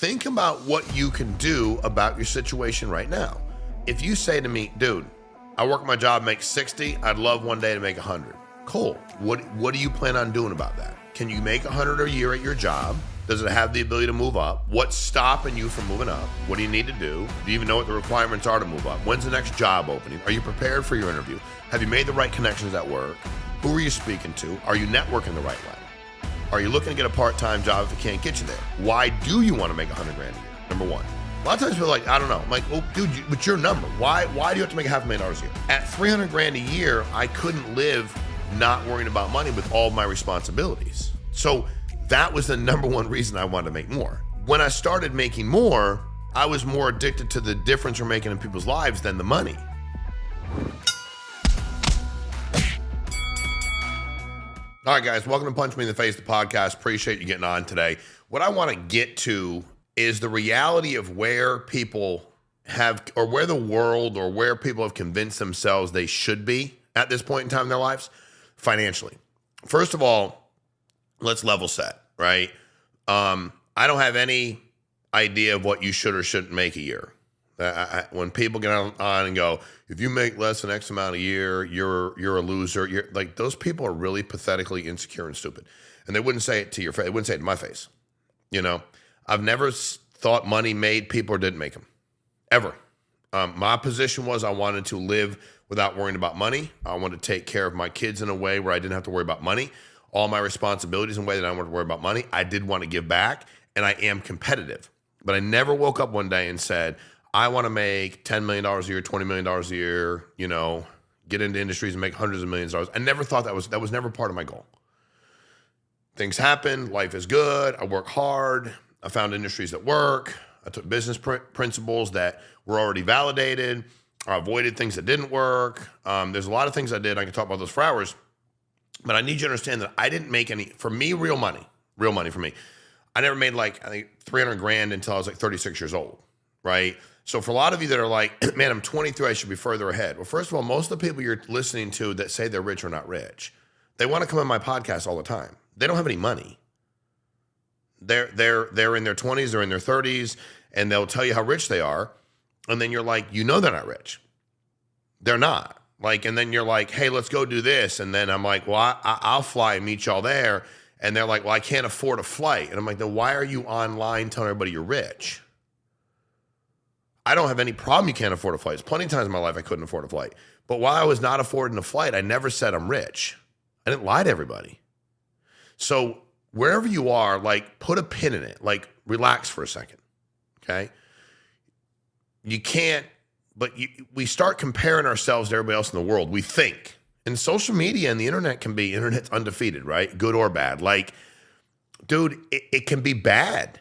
think about what you can do about your situation right now. If you say to me, dude, I work my job, make 60, I'd love one day to make 100. Cool. What do you plan on doing about that? Can you make 100 a year at your job? Does it have the ability to move up? What's stopping you from moving up? What do you need to do? Do you even know what the requirements are to move up? When's the next job opening? Are you prepared for your interview? Have you made the right connections at work? Who are you speaking to? Are you networking the right way? Are you looking to get a part-time job if it can't get you there? Why do you want to make 100 grand a year? Number one. A lot of times people are like, I don't know. I'm like, oh, dude, what's your number? Why do you have to make $500,000 a year? At 300 grand a year, I couldn't live not worrying about money with all my responsibilities. So that was the number one reason I wanted to make more. When I started making more, I was more addicted to the difference we're making in people's lives than the money. All right, guys, welcome to Punch Me in the Face, the podcast. Appreciate you getting on today. What I want to get to is the reality of where people have, or where the world, or where people have convinced themselves they should be at this point in time in their lives financially. First of all, let's level set, right? I don't have any idea of what you should or shouldn't make a year. When people get on and go, if you make less than X amount a year, you're a loser. You're like, those people are really pathetically insecure and stupid. And they wouldn't say it to your face. They wouldn't say it to my face. You know, I've never thought money made people or didn't make them, ever. My position was I wanted to live without worrying about money. I wanted to take care of my kids in a way where I didn't have to worry about money. All my responsibilities in a way that I wanted to worry about money. I did want to give back, and I am competitive. But I never woke up one day and said, I want to make $10 million a year, $20 million a year, you know, get into industries and make hundreds of millions of dollars. I never thought that was never part of my goal. Things happen. Life is good. I work hard. I found industries that work. I took business principles that were already validated. I avoided things that didn't work. There's a lot of things I did. I can talk about those for hours. But I need you to understand that I didn't make any, for me, real money for me. I never made like, I think 300 grand until I was like 36 years old, right? So for a lot of you that are like, man, I'm 23, I should be further ahead. Well, first of all, most of the people you're listening to that say they're rich are not rich. They want to come on my podcast all the time. They don't have any money. They're in their 20s, they're in their 30s, and they'll tell you how rich they are. And then you're like, you know they're not rich. They're not. Like, and then you're like, hey, let's go do this. And then I'm like, well, I'll fly and meet y'all there. And they're like, well, I can't afford a flight. And I'm like, then why are you online telling everybody you're rich? I don't have any problem you can't afford a flight. There's plenty of times in my life I couldn't afford a flight. But while I was not affording a flight, I never said I'm rich. I didn't lie to everybody. So wherever you are, like, put a pin in it. Like, relax for a second, okay? You can't, but we start comparing ourselves to everybody else in the world. We think. And social media and the internet's undefeated, right? Good or bad. Like, dude, it can be bad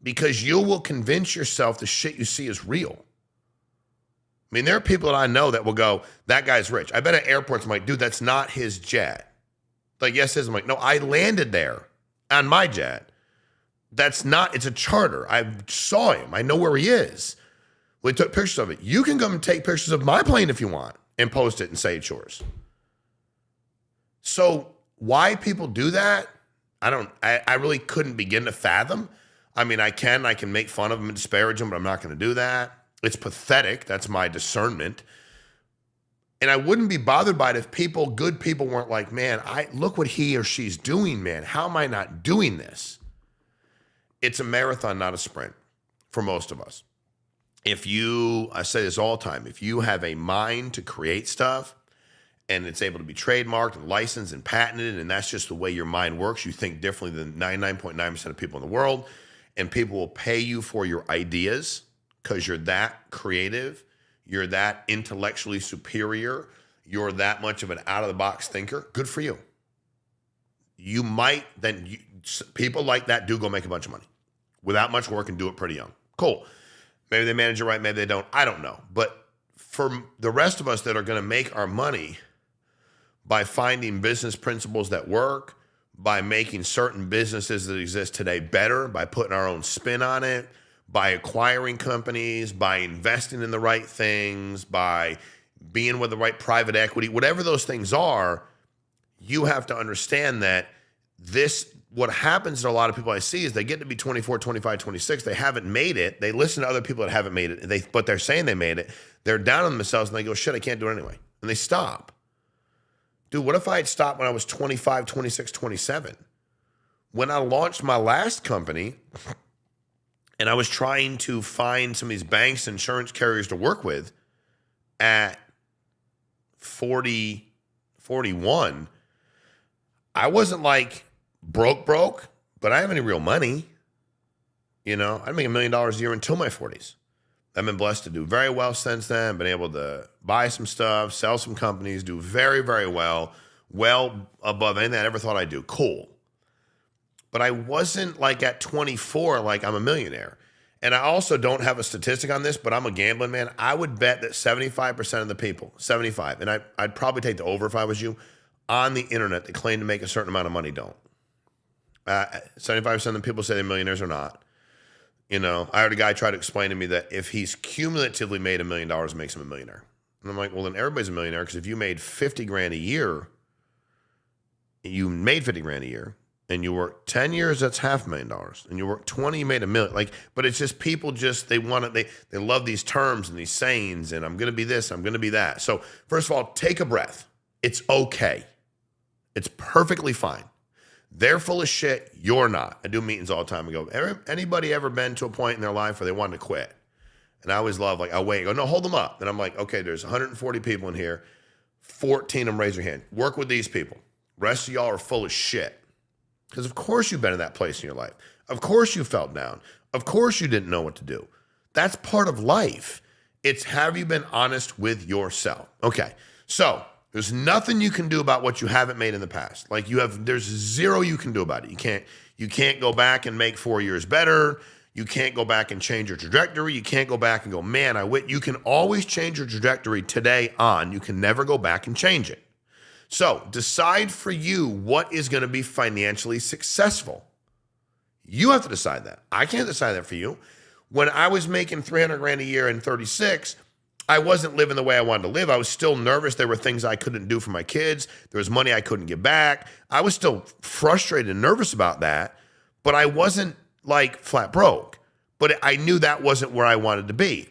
because you will convince yourself the shit you see is real. I mean, there are people that I know that will go, that guy's rich. I bet at airports, I'm like, dude, that's not his jet. Like, yes, it is. I'm like, no, I landed there on my jet. That's not, it's a charter. I saw him. I know where he is. We took pictures of it. You can come and take pictures of my plane if you want and post it and say it's yours. So why people do that, I really couldn't begin to fathom. I mean, I can make fun of them and disparage them, but I'm not going to do that. It's pathetic. That's my discernment. And I wouldn't be bothered by it if good people weren't like, man, look what he or she's doing, man. How am I not doing this? It's a marathon, not a sprint for most of us. I say this all the time, if you have a mind to create stuff and it's able to be trademarked and licensed and patented, and that's just the way your mind works, you think differently than 99.9% of people in the world, and people will pay you for your ideas because you're that creative, you're that intellectually superior, you're that much of an out-of-the-box thinker, good for you. You might then, people like that do go make a bunch of money without much work and do it pretty young. Cool. Maybe they manage it right, maybe they don't. I don't know. But for the rest of us that are going to make our money by finding business principles that work, by making certain businesses that exist today better, by putting our own spin on it, by acquiring companies, by investing in the right things, by being with the right private equity, whatever those things are, you have to understand that this what happens to a lot of people I see is they get to be 24, 25, 26. They haven't made it. They listen to other people that haven't made it. But they're saying they made it. They're down on themselves and they go, shit, I can't do it anyway. And they stop. Dude, what if I had stopped when I was 25, 26, 27? When I launched my last company and I was trying to find some of these banks, insurance carriers to work with at 40, 41, I wasn't like broke, but I have any real money. You know, I'd make $1 million a year until my 40s. I've been blessed to do very well since then, been able to buy some stuff, sell some companies, do very, very well above anything I ever thought I'd do. Cool. But I wasn't like at 24, like I'm a millionaire. And I also don't have a statistic on this, but I'm a gambling man. I would bet that 75% of the people, 75, and I'd probably take the over if I was you, on the internet that claim to make a certain amount of money don't. 75% of the people say they're millionaires or not. You know, I heard a guy try to explain to me that if he's cumulatively made $1 million, it makes him a millionaire. And I'm like, well, then everybody's a millionaire because if you made 50 grand a year, and you work 10 years, that's $500,000. And you work 20, you made $1 million. Like, but it's just people they want to, they love these terms and these sayings, and I'm going to be this, I'm going to be that. So first of all, take a breath. It's okay. It's perfectly fine. They're full of shit. You're not. I do meetings all the time. I go, anybody ever been to a point in their life where they wanted to quit? And I always love, like, I'll wait. I go, no, hold them up. And I'm like, okay, there's 140 people in here. 14 of them raise your hand. Work with these people. Rest of y'all are full of shit. Because of course you've been in that place in your life. Of course you felt down. Of course you didn't know what to do. That's part of life. It's, have you been honest with yourself? Okay, so there's nothing you can do about what you haven't made in the past. Like there's zero you can do about it. You can't go back and make 4 years better. You can't go back and change your trajectory. You can't go back and go, man, you can always change your trajectory today on. You can never go back and change it. So decide for you what is going to be financially successful. You have to decide that. I can't decide that for you. When I was making 300 grand a year and 36, I wasn't living the way I wanted to live. I was still nervous. There were things I couldn't do for my kids. There was money I couldn't get back. I was still frustrated and nervous about that, but I wasn't like flat broke. But I knew that wasn't where I wanted to be.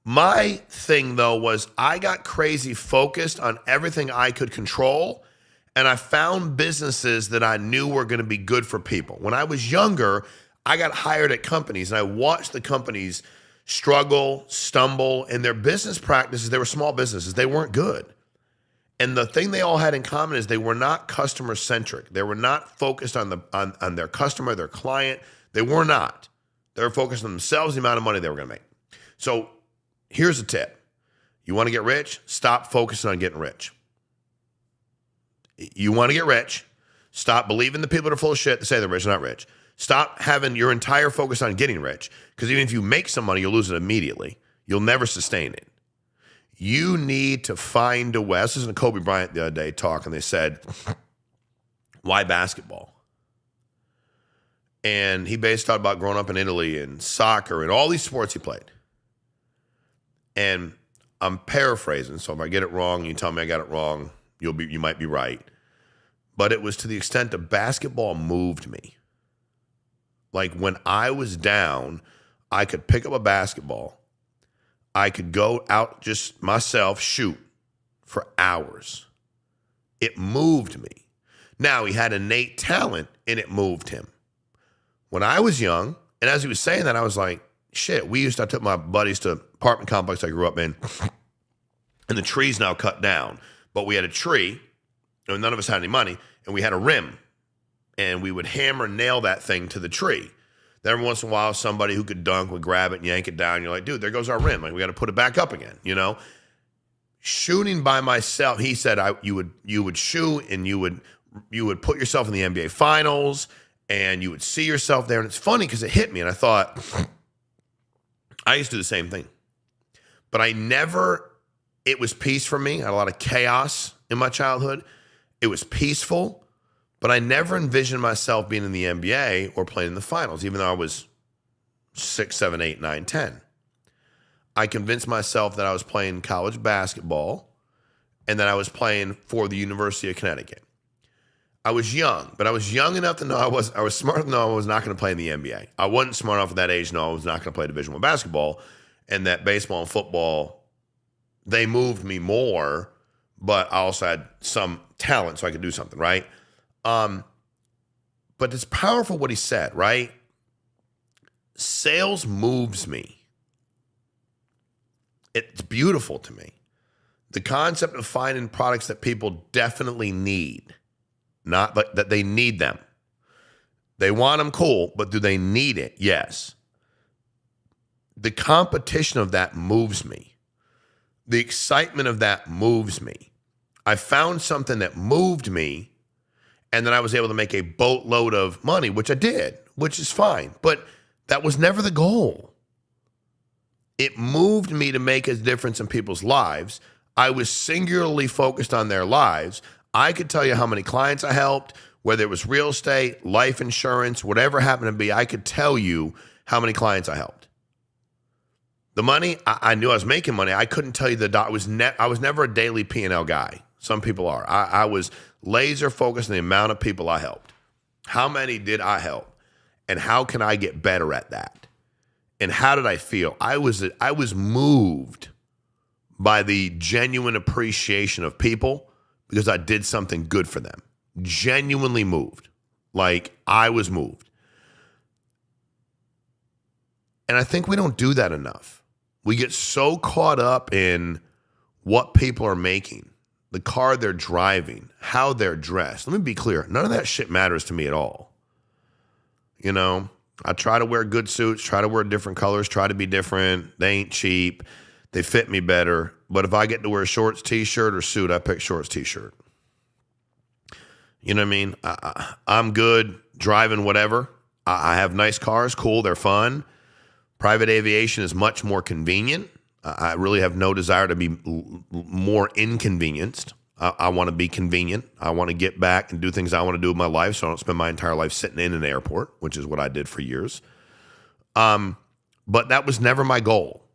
My thing, though, was I got crazy focused on everything I could control, and I found businesses that I knew were going to be good for people. When I was younger, I got hired at companies, and I watched the companies struggle, stumble, and their business practices, they were small businesses. They weren't good. And the thing they all had in common is they were not customer-centric. They were not focused on their customer, their client. They were not. They were focused on themselves, the amount of money they were going to make. So here's a tip. You want to get rich? Stop focusing on getting rich. You want to get rich? Stop believing the people that are full of shit that say they're rich and not rich. Stop having your entire focus on getting rich, because even if you make some money, you'll lose it immediately. You'll never sustain it. You need to find a way. I was listening to Kobe Bryant the other day talk, and they said, why basketball? And he basically talked about growing up in Italy and soccer and all these sports he played. And I'm paraphrasing, so if I get it wrong, you tell me I got it wrong, you might be right. But it was to the extent that basketball moved me. Like when I was down, I could pick up a basketball. I could go out just myself, shoot for hours. It moved me. Now, he had innate talent and it moved him. When I was young, and as he was saying that, I was like, shit, I took my buddies to an apartment complex I grew up in, and the tree's now cut down. But we had a tree, and none of us had any money, and we had a rim. And we would hammer and nail that thing to the tree. Then every once in a while, somebody who could dunk would grab it and yank it down. You're like, dude, there goes our rim. Like, we got to put it back up again, you know? Shooting by myself, he said you would shoot and you would put yourself in the NBA Finals and you would see yourself there. And it's funny because it hit me, and I thought, I used to do the same thing. But it was peace for me. I had a lot of chaos in my childhood. It was peaceful. But I never envisioned myself being in the NBA or playing in the finals, even though I was 6, 7, 8, 9, 10. I convinced myself that I was playing college basketball and that I was playing for the University of Connecticut. I was young, but I was young enough to know I was smart enough to know I was not going to play in the NBA. I wasn't smart enough at that age to know I was not going to play Division I basketball, and that baseball and football, they moved me more, but I also had some talent so I could do something, right? But it's powerful what he said, right? Sales moves me. It's beautiful to me. The concept of finding products that people definitely need, not like that they need them. They want them, cool, but do they need it? Yes. The competition of that moves me. The excitement of that moves me. I found something that moved me, and then I was able to make a boatload of money, which I did, which is fine. But that was never the goal. It moved me to make a difference in people's lives. I was singularly focused on their lives. I could tell you how many clients I helped, whether it was real estate, life insurance, whatever happened to be, I could tell you how many clients I helped. The money, I knew I was making money. I couldn't tell you I was never a daily P&L guy. Some people are. I was laser focused on the amount of people I helped. How many did I help? And how can I get better at that? And how did I feel? I was moved by the genuine appreciation of people because I did something good for them. Genuinely moved. Like I was moved. And I think we don't do that enough. We get so caught up in what people are making, the car they're driving, how they're dressed. Let me be clear. None of that shit matters to me at all. You know, I try to wear good suits, try to wear different colors, try to be different. They ain't cheap. They fit me better. But if I get to wear shorts, t-shirt, or suit, I pick shorts, t-shirt. You know what I mean? I'm good driving whatever. I have nice cars, cool, they're fun. Private aviation is much more convenient. I really have no desire to be more inconvenienced. I want to be convenient. I want to get back and do things I want to do with my life so I don't spend my entire life sitting in an airport, which is what I did for years. But that was never my goal.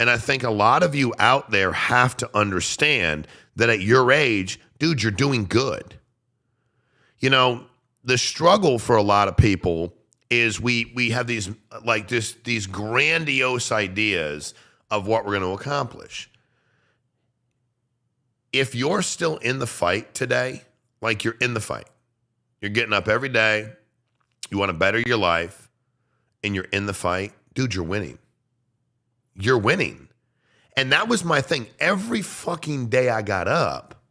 And I think a lot of you out there have to understand that at your age, dude, you're doing good. You know, the struggle for a lot of people is we have these like these grandiose ideas of what we're going to accomplish. If you're still in the fight today, like you're in the fight, you're getting up every day, you want to better your life, and you're in the fight, dude, you're winning. You're winning. And that was my thing. Every fucking day I got up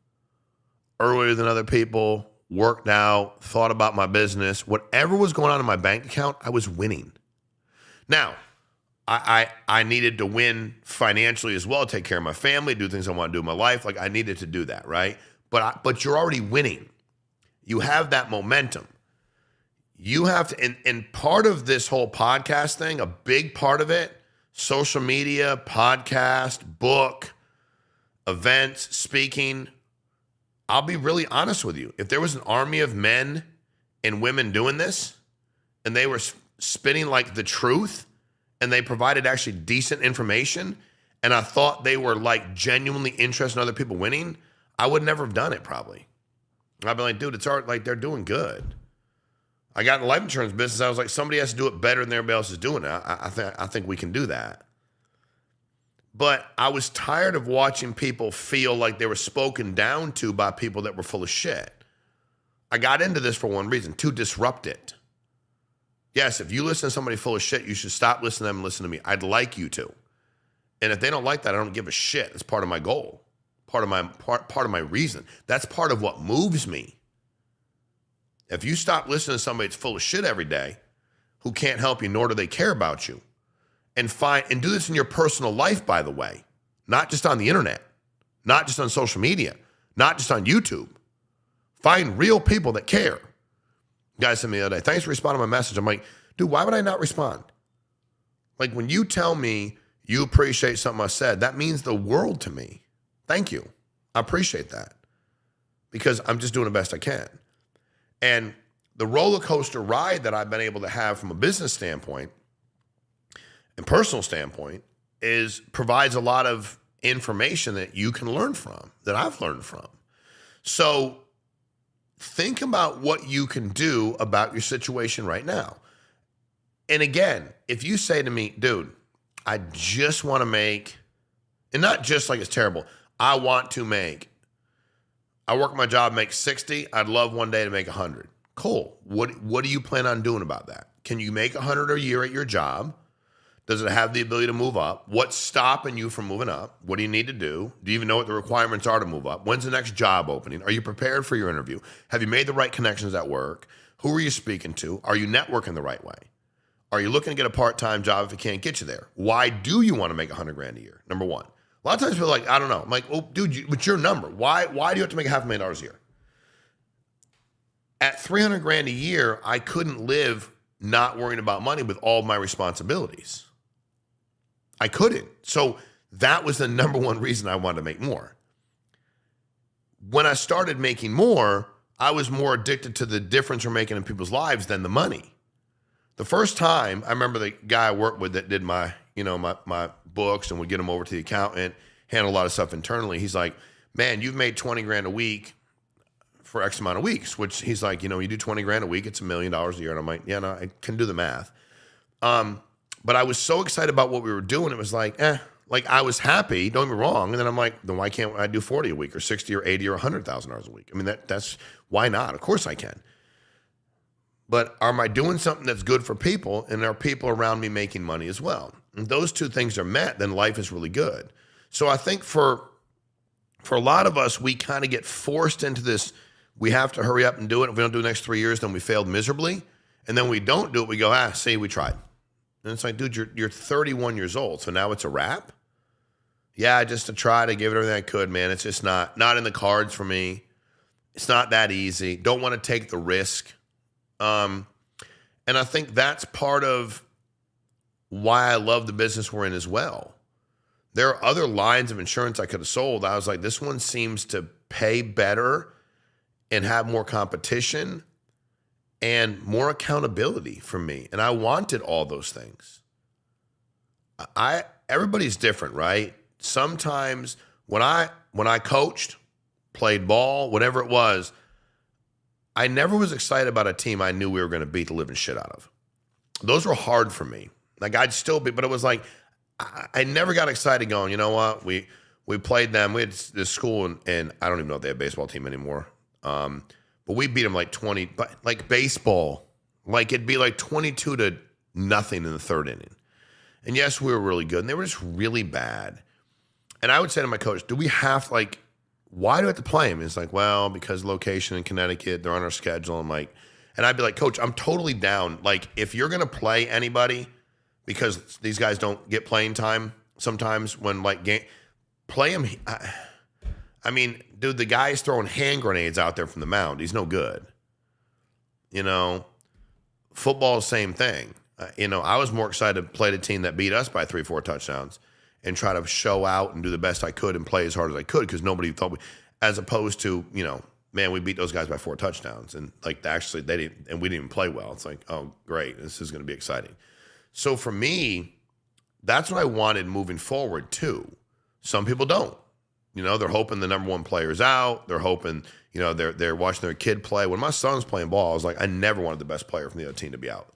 earlier than other people, worked out, thought about my business, whatever was going on in my bank account, I was winning. Now, I needed to win financially as well, take care of my family, do things I want to do in my life. Like I needed to do that, right? But you're already winning. You have that momentum. You have to, and part of this whole podcast thing, a big part of it, social media, podcast, book, events, speaking. I'll be really honest with you. If there was an army of men and women doing this and they were spitting like the truth and they provided actually decent information and I thought they were like genuinely interested in other people winning, I would never have done it probably. I'd be like, dude, it's like they're doing good. I got in the life insurance business. I was like, somebody has to do it better than everybody else is doing it. I think we can do that. But I was tired of watching people feel like they were spoken down to by people that were full of shit. I got into this for one reason, to disrupt it. Yes, if you listen to somebody full of shit, you should stop listening to them and listen to me. I'd like you to. And if they don't like that, I don't give a shit. It's part of my goal, part of my reason. That's part of what moves me. If you stop listening to somebody that's full of shit every day, who can't help you, nor do they care about you, and do this in your personal life, by the way, not just on the internet, not just on social media, not just on YouTube. Find real people that care. Guys sent me the other day, thanks for responding to my message. I'm like, dude, why would I not respond? Like when you tell me you appreciate something I said, that means the world to me. Thank you. I appreciate that because I'm just doing the best I can. And the roller coaster ride that I've been able to have from a business standpoint and personal standpoint provides a lot of information that you can learn from, that I've learned from. So think about what you can do about your situation right now. And again, if you say to me, dude, I just want to make, and not just like it's terrible, I want to make, I work my job, make 60. I'd love one day to make 100. Cool. What do you plan on doing about that? Can you make 100 a year at your job? Does it have the ability to move up? What's stopping you from moving up? What do you need to do? Do you even know what the requirements are to move up? When's the next job opening? Are you prepared for your interview? Have you made the right connections at work? Who are you speaking to? Are you networking the right way? Are you looking to get a part-time job if it can't get you there? Why do you want to make 100 grand a year? Number one. A lot of times people are like, I don't know. I'm like, well, dude, it's your number. Why do you have to make $500,000 a year? At 300 grand a year, I couldn't live not worrying about money with all of my responsibilities. I couldn't. So that was the number one reason I wanted to make more. When I started making more, I was more addicted to the difference we're making in people's lives than the money. The first time, I remember the guy I worked with that did my books and would get them over to the accountant, handle a lot of stuff internally. He's like, man, you've made 20 grand a week for X amount of weeks, which he's like, you do 20 grand a week, it's $1 million a year. And I'm like, yeah, no, I can do the math. But I was so excited about what we were doing. It was like I was happy, don't get me wrong. And then I'm like, then why can't I do 40 a week or 60 or 80 or $100,000 a week? I mean, that's why not? Of course I can. But am I doing something that's good for people, and are people around me making money as well? And those two things are met, then life is really good. So I think for a lot of us, we kind of get forced into this, we have to hurry up and do it. If we don't do it the next 3 years, then we failed miserably. And then we don't do it, we go, see, we tried. And it's like, dude, you're 31 years old, so now it's a wrap? Yeah, just to try to give it everything I could, man. It's just not in the cards for me. It's not that easy. Don't want to take the risk. And I think that's part of why I love the business we're in as well. There are other lines of insurance I could have sold. I was like, this one seems to pay better and have more competition and more accountability for me. And I wanted all those things. Everybody's different, right? Sometimes when I coached, played ball, whatever it was, I never was excited about a team I knew we were going to beat the living shit out of. Those were hard for me. Like I'd still be, but it was like, I never got excited going, you know what? We played them. We had this school and I don't even know if they have a baseball team anymore. But we beat them like 20, but like baseball, like it'd be like 22-0 in the third inning. And yes, we were really good and they were just really bad. And I would say to my coach, do we have why do we have to play him? It's like, well, because location in Connecticut, they're on our schedule. I'm like, and I'd be like, coach, I'm totally down. Like, if you're going to play anybody, because these guys don't get playing time sometimes when play him. I mean, dude, the guy's throwing hand grenades out there from the mound. He's no good. Football, same thing. I was more excited to play the team that beat us by 3-4 touchdowns and try to show out and do the best I could and play as hard as I could because nobody thought as opposed to, man, we beat those guys by 4 touchdowns and actually they didn't, and we didn't even play well. It's like, oh, great. This is going to be exciting. So for me, that's what I wanted moving forward too. Some people don't. They're hoping the number one player's out. They're hoping, they're watching their kid play. When my son's playing ball, I was like, I never wanted the best player from the other team to be out.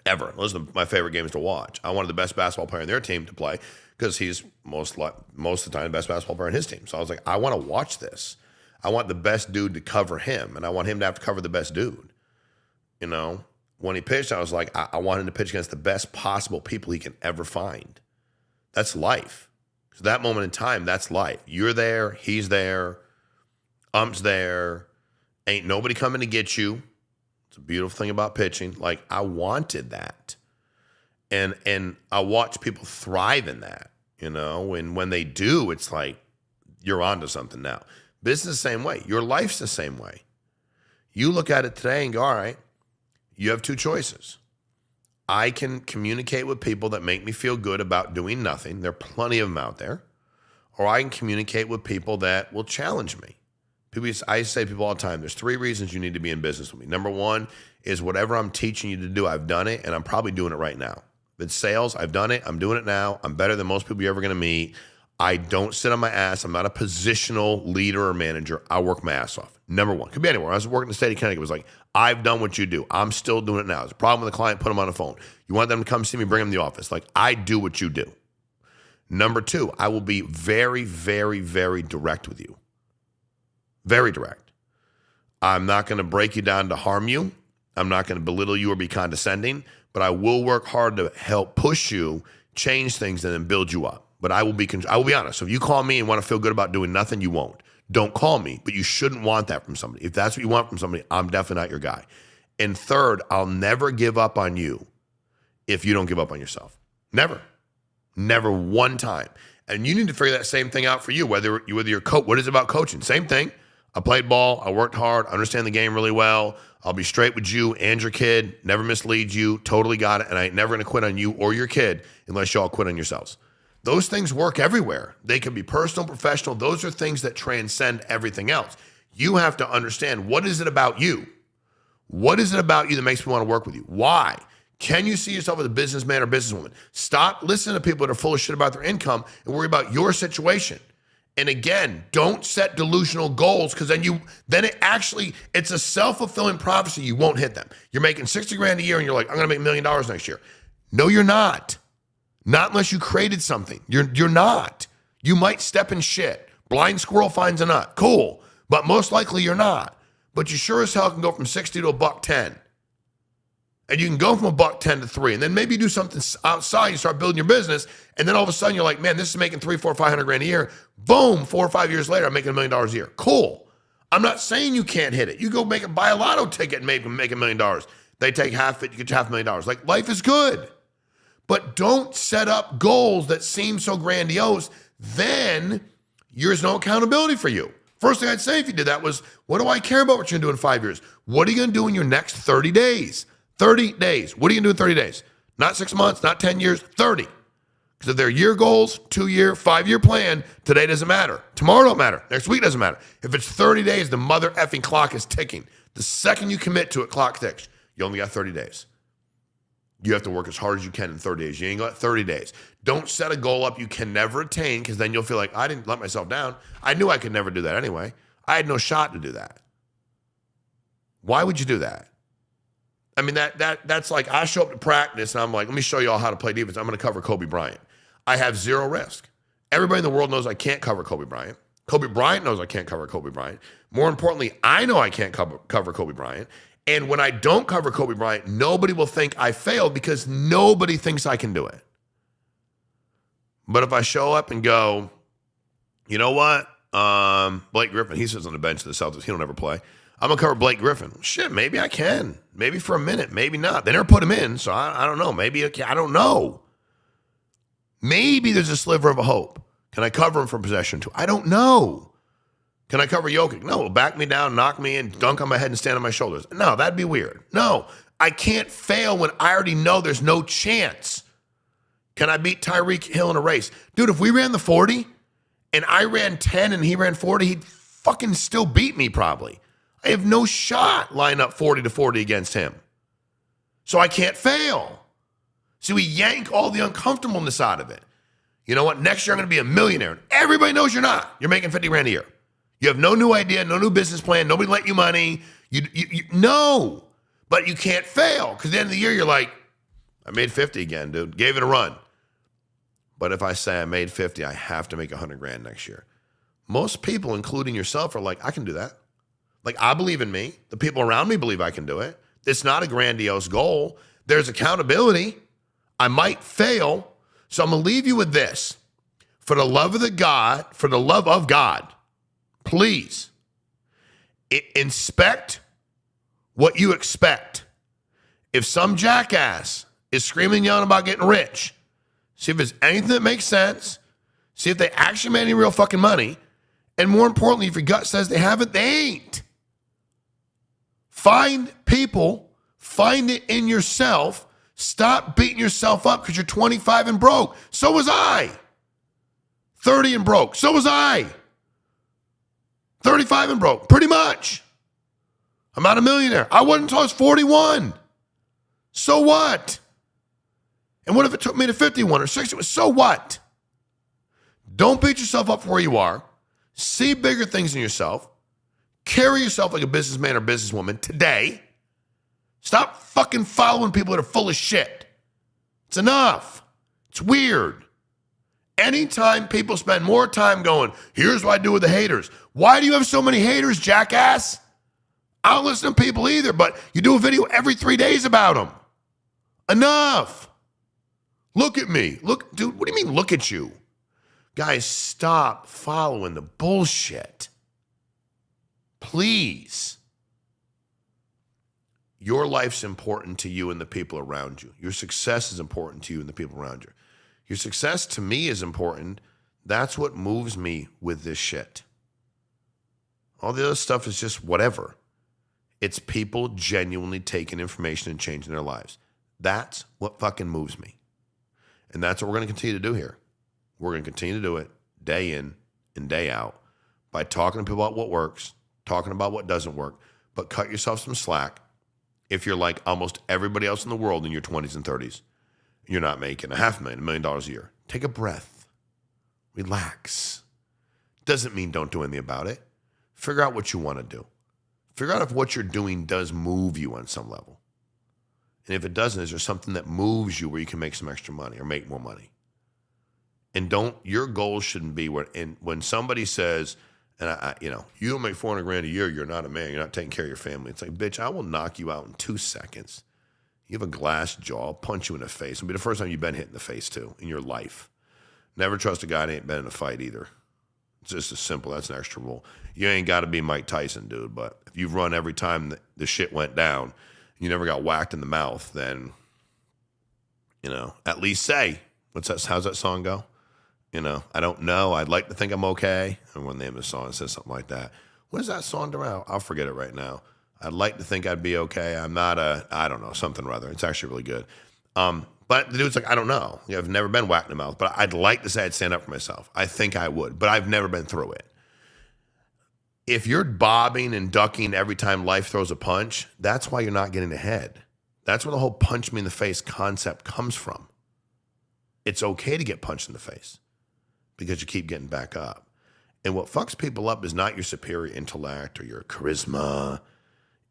Ever. Those are my favorite games to watch. I wanted the best basketball player in their team to play because he's most of the time the best basketball player in his team. So I was like, I want to watch this. I want the best dude to cover him, and I want him to have to cover the best dude. When he pitched, I was like, I want him to pitch against the best possible people he can ever find. That's life. So that moment in time, that's life. You're there, he's there, ump's there, ain't nobody coming to get you. It's a beautiful thing about pitching. Like, I wanted that. And I watch people thrive in that, and when they do, it's like, you're onto something now. Business the same way. Your life's the same way. You look at it today and go, all right, you have 2 choices. I can communicate with people that make me feel good about doing nothing. There are plenty of them out there. Or I can communicate with people that will challenge me. I say to people all the time, there's 3 reasons you need to be in business with me. Number 1 is whatever I'm teaching you to do, I've done it, and I'm probably doing it right now. If it's sales, I've done it. I'm doing it now. I'm better than most people you're ever going to meet. I don't sit on my ass. I'm not a positional leader or manager. I work my ass off. Number one. Could be anywhere. I was working in the state of Connecticut. It was like, I've done what you do. I'm still doing it now. There's a problem with a client, put them on the phone. You want them to come see me, bring them to the office. Like, I do what you do. Number two, I will be very, very, very direct with you. Very direct. I'm not going to break you down to harm you. I'm not going to belittle you or be condescending, but I will work hard to help push you, change things, and then build you up. But I will be honest. So if you call me and want to feel good about doing nothing, you won't. Don't call me, but you shouldn't want that from somebody. If that's what you want from somebody, I'm definitely not your guy. And third, I'll never give up on you if you don't give up on yourself. Never. Never one time. And you need to figure that same thing out for you, whether you're coach. What is it about coaching? Same thing. I played ball. I worked hard. I understand the game really well. I'll be straight with you and your kid. Never mislead you. Totally got it. And I ain't never going to quit on you or your kid unless y'all quit on yourselves. Those things work everywhere. They can be personal, professional. Those are things that transcend everything else. You have to understand, what is it about you? What is it about you that makes me want to work with you? Why? Can you see yourself as a businessman or businesswoman? Stop listening to people that are full of shit about their income and worry about your situation. And again, don't set delusional goals, because it's a self-fulfilling prophecy. You won't hit them. You're making 60 grand a year and you're like, I'm going to make $1 million next year. No, you're not. Not unless you created something. You're not. You might step in shit. Blind squirrel finds a nut. Cool. But most likely you're not. But you sure as hell can go from 60 to $110. And you can go from $110 to $3. And then maybe you do something outside, you start building your business, and then all of a sudden you're like, man, this is making 300, 400, 500 grand a year. Boom, 4 or 5 years later, I'm making $1 million a year. Cool. I'm not saying you can't hit it. You go buy a lotto ticket and make $1 million. They take half it, you get $500,000. Like, life is good. But don't set up goals that seem so grandiose. Then there's no accountability for you. First thing I'd say if you did that was, what do I care about what you're going to do in 5 years? What are you going to do in your next 30 days? 30 days. What are you going to do in 30 days? Not 6 months, not 10 years, 30. Because if they're year goals, 2-year, 5-year plan, today doesn't matter. Tomorrow don't matter. Next week doesn't matter. If it's 30 days, the mother effing clock is ticking. The second you commit to it, clock ticks. You only got 30 days. You have to work as hard as you can in 30 days. You ain't got 30 days. Don't set a goal up you can never attain, because then you'll feel like, I didn't let myself down. I knew I could never do that anyway. I had no shot to do that. Why would you do that? I mean, that's like, I show up to practice and I'm like, let me show you all how to play defense. I'm going to cover Kobe Bryant. I have zero risk. Everybody in the world knows I can't cover Kobe Bryant. Kobe Bryant knows I can't cover Kobe Bryant. More importantly, I know I can't cover Kobe Bryant. And when I don't cover Kobe Bryant, nobody will think I failed, because nobody thinks I can do it. But if I show up and go, you know what? Blake Griffin, he sits on the bench of the Celtics. He don't ever play. I'm going to cover Blake Griffin. Shit, maybe I can. Maybe for a minute. Maybe not. They never put him in, so I don't know. Maybe I don't know. Maybe there's a sliver of a hope. Can I cover him from possession two? I don't know. Can I cover Jokic? No, back me down, knock me in, dunk on my head and stand on my shoulders. No, that'd be weird. No, I can't fail when I already know there's no chance. Can I beat Tyreek Hill in a race? Dude, if we ran the 40 and I ran 10 and he ran 40, he'd fucking still beat me probably. I have no shot lining up 40 to 40 against him. So I can't fail. So we yank all the uncomfortableness out of it. You know what? Next year I'm going to be a millionaire. Everybody knows you're not. You're making 50 grand a year. You have no new idea, no new business plan. Nobody lent you money. No, but you can't fail, because at the end of the year, you're like, I made 50 again, dude. Gave it a run. But if I say I made 50, I have to make 100 grand next year. Most people, including yourself, are like, I can do that. Like, I believe in me. The people around me believe I can do it. It's not a grandiose goal. There's accountability. I might fail. So I'm going to leave you with this. For the love of God, please inspect what you expect. If some jackass is screaming and yelling about getting rich, see if there's anything that makes sense. See if they actually made any real fucking money. And more importantly, if your gut says they haven't, they ain't. Find people, find it in yourself. Stop beating yourself up because you're 25 and broke. So was I. 30 and broke. So was I. 35 and broke, pretty much. I'm not a millionaire. I wasn't until I was 41. So what? And what if it took me to 51 or 60? So what? Don't beat yourself up for where you are. See bigger things in yourself. Carry yourself like a businessman or businesswoman today. Stop fucking following people that are full of shit. It's enough. It's weird. Anytime people spend more time going, here's what I do with the haters. Why do you have so many haters, jackass? I don't listen to people either, but you do a video every 3 days about them. Enough. Look at me. Look, dude, what do you mean look at you? Guys, stop following the bullshit. Please. Your life's important to you and the people around you. Your success is important to you and the people around you. Your success to me is important. That's what moves me with this shit. All the other stuff is just whatever. It's people genuinely taking information and changing their lives. That's what fucking moves me. And that's what we're going to continue to do here. We're going to continue to do it day in and day out by talking to people about what works, talking about what doesn't work, but cut yourself some slack if you're like almost everybody else in the world in your 20s and 30s. You're not making $500,000, $1 million a year. Take a breath. Relax. Doesn't mean don't do anything about it. Figure out what you want to do. Figure out if what you're doing does move you on some level. And if it doesn't, is there something that moves you where you can make some extra money or make more money? And your goal shouldn't be when somebody says, and you don't make $400,000 a year, you're not a man, you're not taking care of your family. It's like, bitch, I will knock you out in 2 seconds. You have a glass jaw, I'll punch you in the face. It'll be the first time you've been hit in the face too in your life. Never trust a guy that ain't been in a fight either. It's just as simple. That's an extra rule. You ain't got to be Mike Tyson, dude, but if you've run every time the shit went down, and you never got whacked in the mouth, then, at least say, how's that song go? I don't know. I'd like to think I'm okay. And when the name of the song says something like that. What is that song around? I'll forget it right now. I'd like to think I'd be okay. I'm not I don't know, something or other. It's actually really good. But the dude's like, I don't know. I've never been whacked in the mouth, but I'd like to say I'd stand up for myself. I think I would, but I've never been through it. If you're bobbing and ducking every time life throws a punch, that's why you're not getting ahead. That's where the whole punch me in the face concept comes from. It's okay to get punched in the face because you keep getting back up. And what fucks people up is not your superior intellect or your charisma.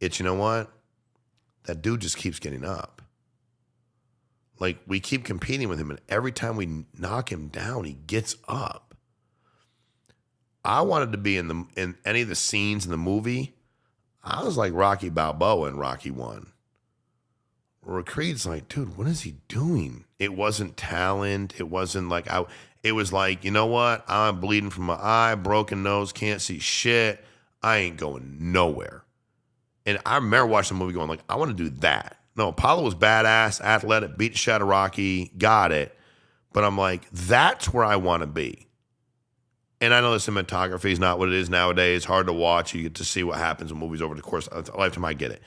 It's, you know what? That dude just keeps getting up. Like, we keep competing with him, and every time we knock him down, he gets up. I wanted to be in any of the scenes in the movie. I was like Rocky Balboa in Rocky 1. Where Creed's like, dude, what is he doing? It wasn't talent. It wasn't like, it was like, you know what? I'm bleeding from my eye, broken nose, can't see shit. I ain't going nowhere. And I remember watching the movie going like, I want to do that. No, Apollo was badass, athletic, beat the shit out of Rocky, got it. But I'm like, that's where I want to be. And I know the cinematography is not what it is nowadays. Hard to watch. You get to see what happens in movies over the course of a lifetime. I get it.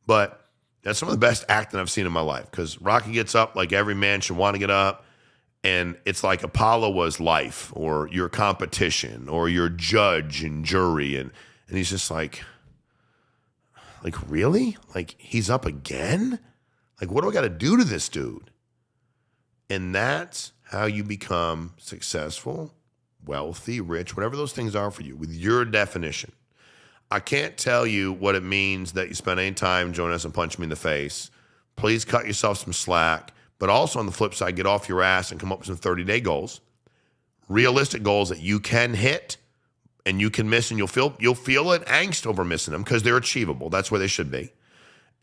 But that's some of the best acting I've seen in my life because Rocky gets up like every man should want to get up. And it's like Apollo was life or your competition or your judge and jury. And he's just like, really? Like, he's up again? Like, what do I got to do to this dude? And that's how you become successful, wealthy, rich, whatever those things are for you, with your definition. I can't tell you what it means that you spend any time joining us and punch me in the face. Please cut yourself some slack. But also on the flip side, get off your ass and come up with some 30-day goals. Realistic goals that you can hit and you can miss, and you'll feel an angst over missing them because they're achievable. That's where they should be.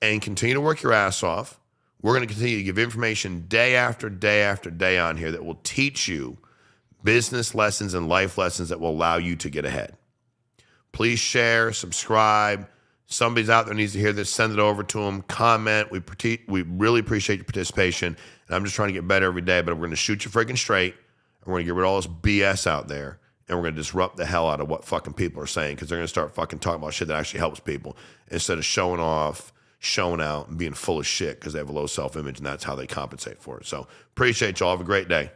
And continue to work your ass off. We're going to continue to give information day after day after day on here that will teach you business lessons and life lessons that will allow you to get ahead. Please share, subscribe. Somebody's out there needs to hear this. Send it over to them. Comment. We really appreciate your participation. And I'm just trying to get better every day, but we're going to shoot you freaking straight. And we're going to get rid of all this BS out there. And we're going to disrupt the hell out of what fucking people are saying because they're going to start fucking talking about shit that actually helps people instead of showing off, showing out, and being full of shit because they have a low self-image, and that's how they compensate for it. So appreciate y'all. Have a great day.